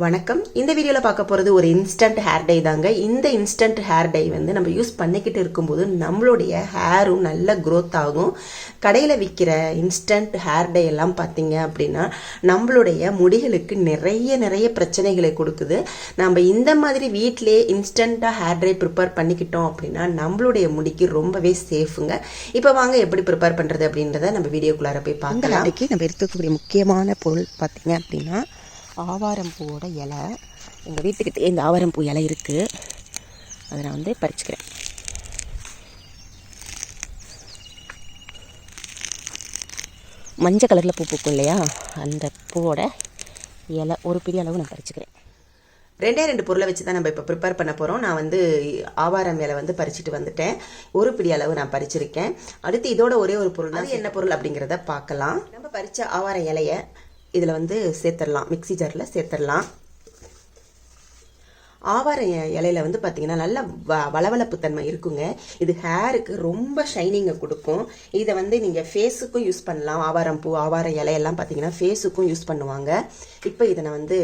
வணக்கம். இந்த வீடியோவில் பார்க்க போகிறது ஒரு இன்ஸ்டன்ட் ஹேர் டை தாங்க. இந்த இன்ஸ்டன்ட் ஹேர் டை வந்து நம்ம யூஸ் பண்ணிக்கிட்டு இருக்கும்போது நம்மளுடைய ஹேரும் நல்ல க்ரோத் ஆகும். கடையில் விற்கிற இன்ஸ்டன்ட் ஹேர் டை எல்லாம் பார்த்தீங்க அப்படின்னா நம்மளுடைய முடிகளுக்கு நிறைய பிரச்சனைகளை கொடுக்குது. நம்ம இந்த மாதிரி வீட்டிலே இன்ஸ்டண்ட்டாக ஹேர் டை ப்ரிப்பேர் பண்ணிக்கிட்டோம் அப்படின்னா நம்மளுடைய முடிக்கு ரொம்பவே சேஃபுங்க. இப்போ வாங்க எப்படி ப்ரிப்பேர் பண்ணுறது அப்படின்றத நம்ம வீடியோக்குள்ளார போய் பார்க்கலாம். அன்றைக்கி நம்ம எடுத்துக்கக்கூடிய முக்கியமான பொருள் பார்த்தீங்க அப்படின்னா ஆவாரம் பூவோட இலை. எங்கள் வீட்டுக்கிட்டே இந்த ஆவாரம் பூ இலை இருக்குது, அதை நான் வந்து பறிச்சுக்கிறேன். மஞ்சள் கலரில் பூ பூக்கும் இல்லையா, அந்த பூவோட இலை ஒரு பெரிய அளவு நான் பறிச்சுக்கிறேன். ரெண்டு பொருளை வச்சு தான் நம்ம இப்போ ப்ரிப்பேர் பண்ண போகிறோம். நான் வந்து ஆவாரம் இலை வந்து பறிச்சுட்டு வந்துட்டேன். ஒரு பிடி அளவு நான் பறிச்சிருக்கேன். அடுத்து இதோட ஒரே ஒரு பொருள், அது என்ன பொருள் அப்படிங்கிறத பார்க்கலாம். நம்ம பறித்த ஆவாரம் இலையை இதில் வந்து சேர்த்துடலாம், மிக்சி ஜாரில் சேர்த்துடலாம். ஆவார இலையில வந்து பார்த்தீங்கன்னா நல்ல வளவளப்பு தன்மை இருக்குங்க. இது ஹேருக்கு ரொம்ப ஷைனிங்கை கொடுக்கும். இதை வந்து நீங்கள் ஃபேஸுக்கும் யூஸ் பண்ணலாம். ஆவாரம் பூ ஆவார இலையெல்லாம் பார்த்தீங்கன்னா ஃபேஸுக்கும் யூஸ் பண்ணுவாங்க. இப்போ இதை நான் வந்து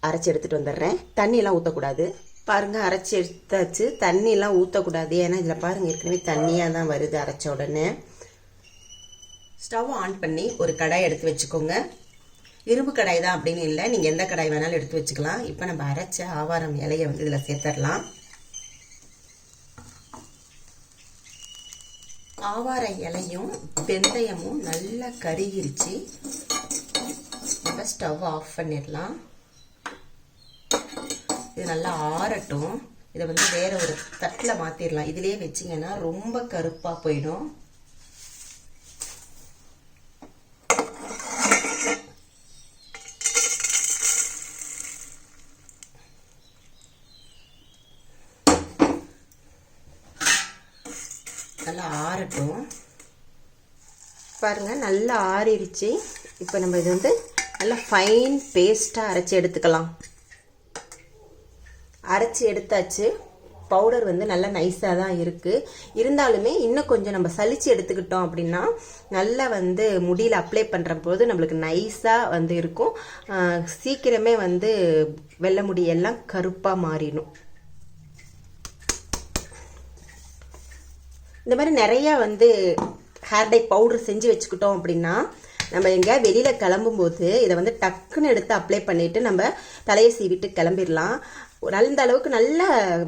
அரைச்சி எடுத்துகிட்டு வந்துடுறேன். தண்ணியெல்லாம் ஊற்றக்கூடாது. பாருங்கள், அரைச்சி எடுத்தாச்சு. தண்ணியெல்லாம் ஊற்றக்கூடாது, ஏன்னா இதில் பாருங்கள் ஏற்கனவே தண்ணியாக தான் வருது அரைச்ச உடனே. ஸ்டவ் ஆன் பண்ணி ஒரு கடாய் எடுத்து வச்சுக்கோங்க. இரும்பு கடாய் தான் அப்படின்னு இல்லை, நீங்கள் எந்த கடாய் வேணாலும் எடுத்து வச்சுக்கலாம். இப்போ நம்ம அரைச்ச ஆவாரம் இலையை வந்து இதில் சேர்த்துடலாம். ஆவார இலையும் வெந்தயமும் நல்லா கருகிருச்சு. நம்ம ஸ்டவ் ஆஃப் பண்ணிடலாம். இது நல்லா ஆறட்டும். இதை வந்து வேற ஒரு தட்டில் மாற்றிடலாம். இதிலே வச்சிங்கன்னா ரொம்ப கருப்பாக போயிடும். நல்லா ஆறட்டும். பாருங்கள், நல்லா ஆறிடுச்சு. இப்போ நம்ம இது வந்து நல்லா ஃபைன் பேஸ்ட்டாக அரைச்சி எடுத்துக்கலாம். அரைச்சி எடுத்தாச்சு. பவுடர் வந்து நல்லா நைஸாக தான் இருக்குது. இருந்தாலுமே இன்னும் கொஞ்சம் நம்ம சலிச்சு எடுத்துக்கிட்டோம் அப்படின்னா நல்லா வந்து முடியில் அப்ளை பண்ணுற போது நம்மளுக்கு நைஸாக வந்து இருக்கும். சீக்கிரமே வந்து வெள்ளை முடியெல்லாம் கருப்பாக மாறிடும். இந்த மாதிரி நிறையா வந்து ஹேர் டை பவுடர் செஞ்சு வச்சுக்கிட்டோம் அப்படின்னா நம்ம எங்கே வெளியில் கிளம்பும்போது இதை வந்து டக்குன்னு எடுத்து அப்ளை பண்ணிவிட்டு நம்ம தலையை சீவிட்டு கிளம்பிடலாம். அந்த அளவுக்கு நல்ல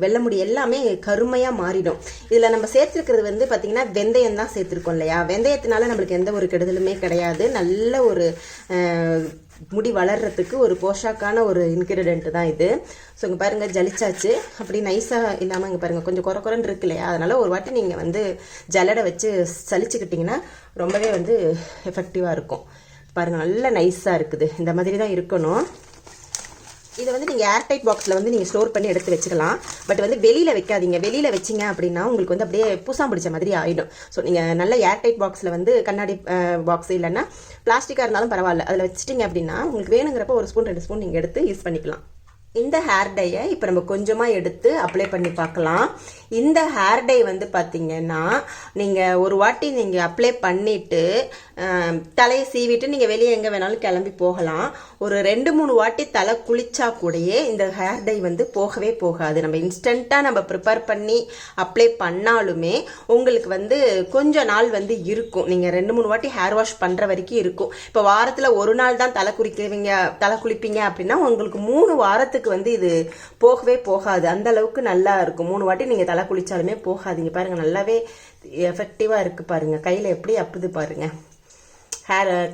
வெள்ளை முடி எல்லாமே கருமையாக மாறிடும். இதில் நம்ம சேர்த்துருக்கிறது வந்து பார்த்திங்கன்னா வெந்தயம் தான் சேர்த்துருக்கோம் இல்லையா. வெந்தயத்தினால நம்மளுக்கு எந்த ஒரு கெடுதலுமே கிடையாது. நல்ல ஒரு முடி வளர்கிறதுக்கு ஒரு போஷாக்கான ஒரு இன்க்ரீடியன்ட் தான் இது. ஸோ இங்கே பாருங்கள், ஜலிச்சாச்சு. அப்படி நைஸாக இல்லாமல் இங்கே பாருங்கள் கொஞ்சம் குறைன்னு இருக்கு இல்லையா. அதனால் ஒரு வாட்டி நீங்கள் வந்து ஜல்லடை வச்சு சலிச்சுக்கிட்டிங்கன்னா ரொம்பவே வந்து எஃபெக்டிவாக இருக்கும். பாருங்கள், நல்ல நைஸாக இருக்குது. இந்த மாதிரி தான் இருக்கணும். இதை வந்து நீங்கள் ஏர்டைட் பாக்ஸில் வந்து நீங்கள் ஸ்டோர் பண்ணி எடுத்து வச்சுக்கலாம். பட் வந்து வெளியில் வைக்காதீங்க. வெளியில் வச்சிங்க அப்படின்னா உங்களுக்கு வந்து அப்படியே பூசாம் பிடிச்ச மாதிரி ஆகிடும். ஸோ நீங்கள் நல்ல ஏர்டைட் பாக்ஸில் வந்து கண்ணாடி பாக்ஸ் இல்லைன்னா பிளாஸ்டிக்காக இருந்தாலும் பரவாயில்ல, அதில் வச்சிட்டிங்க அப்படின்னா உங்களுக்கு வேணுங்கிறப்ப 1 ஸ்பூன் 2 ஸ்பூன் நீங்கள் எடுத்து யூஸ் பண்ணிக்கலாம். இந்த ஹேர் டையை இப்போ நம்ம கொஞ்சமாக எடுத்து அப்ளை பண்ணி பார்க்கலாம். இந்த ஹேர் டை வந்து பார்த்தீங்கன்னா நீங்கள் ஒரு வாட்டி நீங்கள் அப்ளை பண்ணிவிட்டு தலையை சீவிட்டு நீங்கள் வெளியே எங்கே வேணாலும் கிளம்பி போகலாம். ஒரு 2-3 வாட்டி தலை குளிச்சா கூடயே இந்த ஹேர் டை வந்து போகவே போகாது. நம்ம இன்ஸ்டண்ட்டாக நம்ம ப்ரிப்பேர் பண்ணி அப்ளை பண்ணாலுமே உங்களுக்கு வந்து கொஞ்சம் நாள் வந்து இருக்கும். நீங்கள் 2-3 வாட்டி ஹேர் வாஷ் பண்ணுற வரைக்கும் இருக்கும். இப்போ வாரத்தில் ஒரு நாள் தான் தலை குளிப்பீங்க அப்படின்னா உங்களுக்கு 3 வாரத்துக்கு வந்து இது போகவே போகாது. அந்த அளவுக்கு நல்லா இருக்கும். 3 வாட்டி நீங்கள் தலை குளிச்சாலுமே போகாதீங்க. பாருங்க, நல்லாவே எஃபெக்டிவாக இருக்குது. பாருங்க, கையில் எப்படி அப்புது பாருங்க.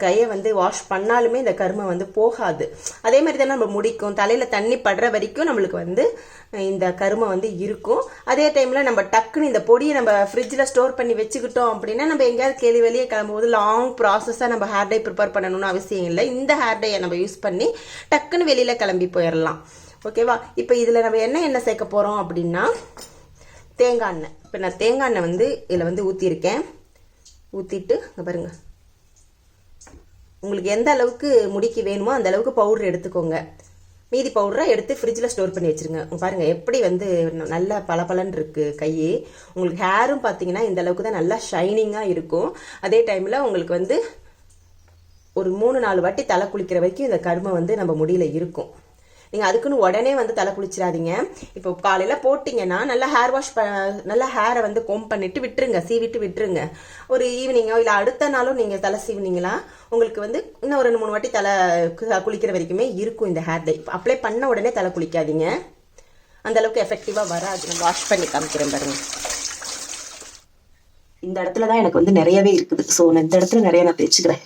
கையை வந்து வாஷ் பண்ணாலுமே இந்த கருமை வந்து போகாது. அதே மாதிரி தான் நம்ம முடிக்கும் தலையில் தண்ணி படுற வரைக்கும் நம்மளுக்கு வந்து இந்த கருமை வந்து இருக்கும். அதே டைமில் நம்ம டக்குன்னு இந்த பொடியை நம்ம ஃப்ரிட்ஜில் ஸ்டோர் பண்ணி வச்சுக்கிட்டோம் அப்படின்னா நம்ம எங்கேயாவது வெளியே கிளம்பும்போது லாங் ப்ராசஸாக நம்ம ஹேர் டை ப்ரிப்பேர் பண்ணணும்னு அவசியம் இல்லை. இந்த ஹேர் டையை நம்ம யூஸ் பண்ணி டக்குன்னு வெளியில் கிளம்பி போயிடலாம். ஓகேவா. இப்போ இதில் நம்ம என்ன சேர்க்க போகிறோம் அப்படின்னா தேங்காய் எண்ணெய். இப்போ நான் தேங்காய் எண்ணெய் வந்து இதில் வந்து ஊற்றிருக்கேன். ஊற்றிட்டு பாருங்கள், உங்களுக்கு எந்த அளவுக்கு முடிக்கு வேணுமோ அந்த அளவுக்கு பவுடர் எடுத்துக்கோங்க. மீதி பவுடரை எடுத்து ஃப்ரிட்ஜில் ஸ்டோர் பண்ணி வச்சுருங்க. பாருங்கள் எப்படி வந்து நல்லா பளபளன்னு இருக்குது கை. உங்களுக்கு ஹேரும் பார்த்தீங்கன்னா இந்த அளவுக்கு தான் நல்லா ஷைனிங்காக இருக்கும். அதே டைமில் உங்களுக்கு வந்து ஒரு 3-4 வாட்டி தலை குளிக்கிற வரைக்கும் இந்த கருமை வந்து நம்ம முடியல இருக்கும். நீங்கள் அதுக்குன்னு உடனே வந்து தலை குளிச்சிடாதீங்க. இப்போ காலையில் போட்டிங்கன்னா நல்லா ஹேர் வாஷ் நல்லா ஹேரை வந்து கோம் பண்ணிட்டு விட்டுருங்க, சீவிட்டு விட்டுருங்க. ஒரு ஈவினிங்கோ இல்லை அடுத்த நாளும் நீங்கள் தலை சீவினீங்களா உங்களுக்கு வந்து இன்னும் ஒரு 2-3 வாட்டி தலை குளிக்கிற வரைக்குமே இருக்கும் இந்த ஹேர் டை. அப்ளை பண்ண உடனே தலை குளிக்காதீங்க, அந்த அளவுக்கு எஃபெக்டிவாக வராது. நான் வாஷ் பண்ணி காமிக்கிறேன் பாருங்க. இந்த இடத்துல தான் எனக்கு வந்து நிறையவே இருக்குது. ஸோ நான் இந்த இடத்துல நிறைய நான் தேய்ச்சிக்கிறேன்.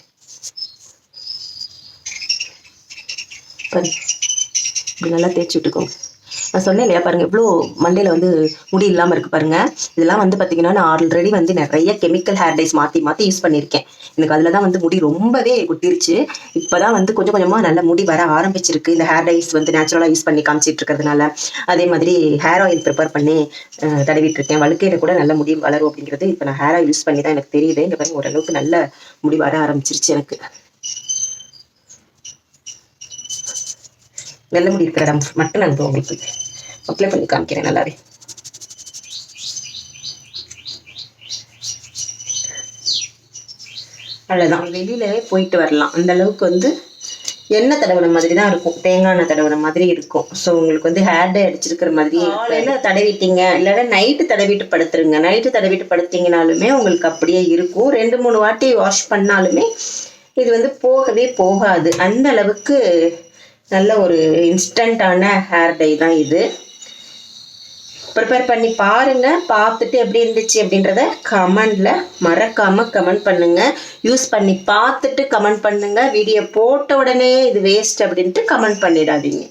இப்படி நல்லா தேய்ச்சி விட்டுக்கோங்க. நான் சொன்னேன் இல்லையா பாருங்கள், எவ்வளோ மண்டையில் வந்து முடி இல்லாமல் இருக்குது பாருங்கள். இதெல்லாம் வந்து பார்த்திங்கன்னா நான் ஆல்ரெடி வந்து நிறைய கெமிக்கல் ஹேர் டைஸ் மாற்றி யூஸ் பண்ணியிருக்கேன். எனக்கு அதில் தான் வந்து முடி ரொம்பவே கொட்டிருச்சு. இப்போ தான் வந்து கொஞ்சம் கொஞ்சமாக நல்ல முடி வர ஆரம்பிச்சிருக்கு. இந்த ஹேர் டைஸ் வந்து நேச்சுரலாக யூஸ் பண்ணி காமிச்சிட்டு இருக்கிறதுனால. அதே மாதிரி ஹேர் ஆயில் ப்ரிப்பேர் பண்ணி தடவிட்டு இருக்கேன். வழுக்கையில் கூட நல்ல முடி வளரும் அப்படிங்கிறது இப்போ நான் ஹேர் ஆயில் யூஸ் பண்ணி தான் எனக்கு தெரியுது. இந்த பாருங்க ஓரளவுக்கு நல்ல முடி வர ஆரம்பிச்சிருச்சு எனக்கு. வெள்ளை முடி இருக்கிற இடம் மட்டும் நான் உங்களுக்கு அப்ளை பண்ணி காமிக்கிறேன் நல்லாவே. அவ்வளோதான், வெளியில போயிட்டு வரலாம். அந்த அளவுக்கு வந்து எண்ணெய் தடவுன மாதிரி தான் இருக்கும், தேங்காய் எண்ணெய் தடவுன மாதிரி இருக்கும். ஸோ உங்களுக்கு வந்து ஹேர் டை அடிச்சிருக்கிற மாதிரி காலையில தடவிட்டீங்க, இல்லைன்னா நைட்டு தடவிட்டு படுத்துருங்க. நைட்டு தடவிட்டு படுத்தீங்கனாலுமே உங்களுக்கு அப்படியே இருக்கும். 2-3 வாட்டி வாஷ் பண்ணாலுமே இது வந்து போகவே போகாது. அந்த அளவுக்கு நல்ல ஒரு இன்ஸ்டன்டான ஹேர் டை தான் இது. ப்ரிப்பேர் பண்ணி பாருங்க, பார்த்துட்டு எப்படி இருந்துச்சு அப்படின்றத கமெண்ட்ல மறக்காம கமெண்ட் பண்ணுங்க. யூஸ் பண்ணி பார்த்துட்டு கமெண்ட் பண்ணுங்க. வீடியோ போட்ட உடனே இது வேஸ்ட் அப்படின்ட்டு கமெண்ட் பண்ணிடாதீங்க.